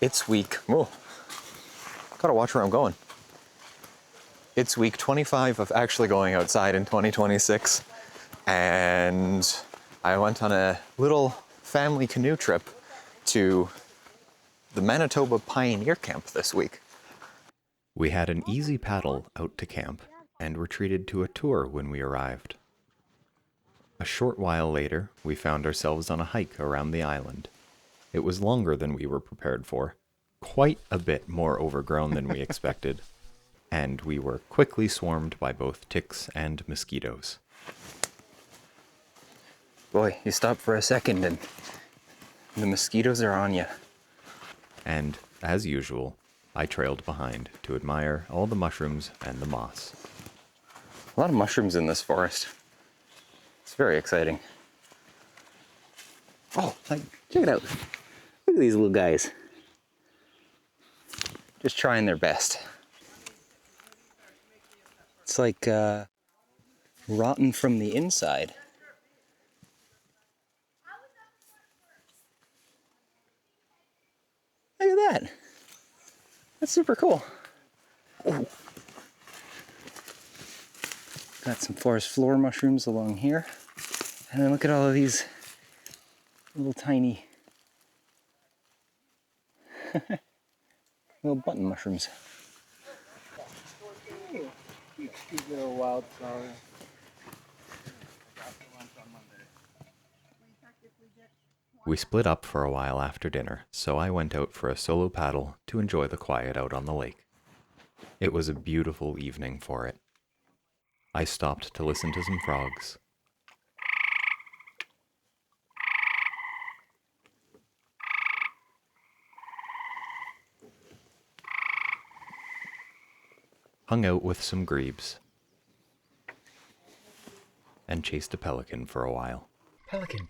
It's week, whoa, gotta watch where I'm going. It's week 25 of actually going outside in 2026. And I went on a little family canoe trip to the Manitoba Pioneer Camp this week. We had an easy paddle out to camp and were treated to a tour when we arrived. A short while later, we found ourselves on a hike around the island. It was longer than we were prepared for, quite a bit more overgrown than we expected, and we were quickly swarmed by both ticks and mosquitoes. Boy, you stop for a second and the mosquitoes are on you. And, as usual, I trailed behind to admire all the mushrooms and the moss. A lot of mushrooms in this forest. It's very exciting. Oh, check it out. Look at these little guys. Just trying their best. It's like rotten from the inside. Look at that. That's super cool. Oh. Got some forest floor mushrooms along here. And then look at all of these little tiny little button mushrooms. Cute little wildflower. We split up for a while after dinner, so I went out for a solo paddle to enjoy the quiet out on the lake. It was a beautiful evening for it. I stopped to listen to some frogs. Hung out with some grebes. And chased a pelican for a while. Pelican.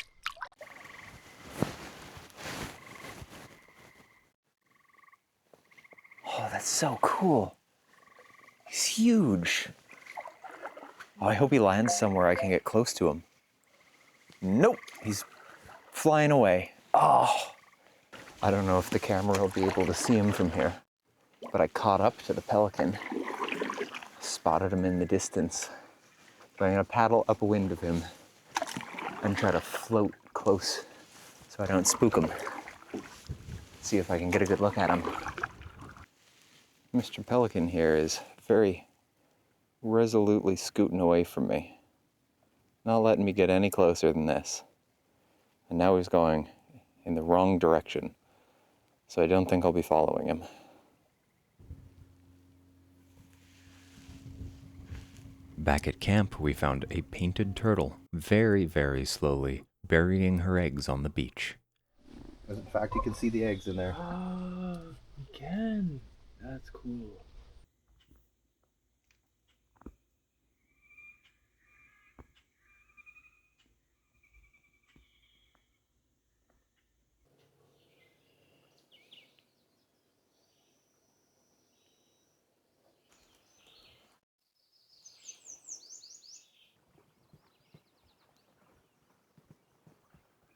Oh, that's so cool. He's huge. Oh, I hope he lands somewhere I can get close to him. Nope, he's flying away. Oh, I don't know if the camera will be able to see him from here, but I caught up to the pelican, spotted him in the distance. So I'm gonna paddle upwind of him and try to float close so I don't spook him. See if I can get a good look at him. Mr. Pelican here is very resolutely scooting away from me, not letting me get any closer than this. And now he's going in the wrong direction, so I don't think I'll be following him. Back at camp, we found a painted turtle very, very slowly burying her eggs on the beach. In fact, you can see the eggs in there. Oh, you can. That's cool.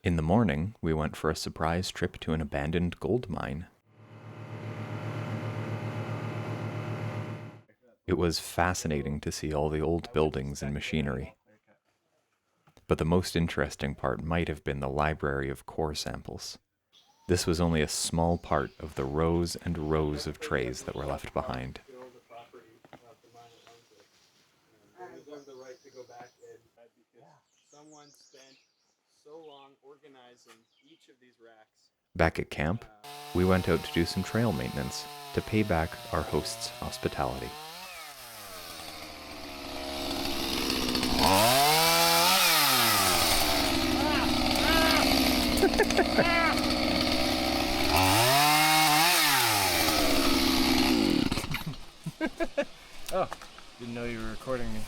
In the morning, we went for a surprise trip to an abandoned gold mine. It was fascinating to see all the old buildings and machinery. But the most interesting part might have been the library of core samples. This was only a small part of the rows and rows of trays that were left behind. Someone spent so long organizing each of these racks. Back at camp, we went out to do some trail maintenance to pay back our host's hospitality. Oh, didn't know you were recording me.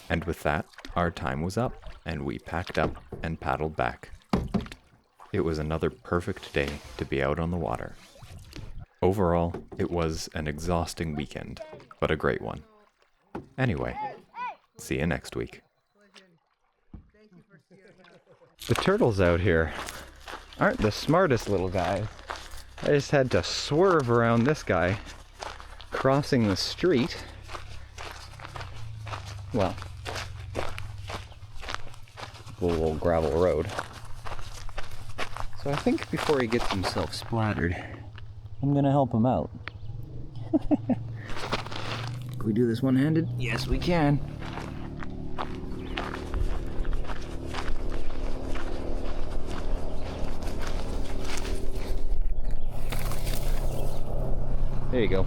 And with that, our time was up, and we packed up and paddled back. It was another perfect day to be out on the water. Overall, it was an exhausting weekend, but a great one. Anyway, see you next week. The turtles out here aren't the smartest little guys. I just had to swerve around this guy crossing the street. Well, the little gravel road. So I think before he gets himself splattered, I'm gonna help him out. Can we do this one-handed? Yes, we can. There you go.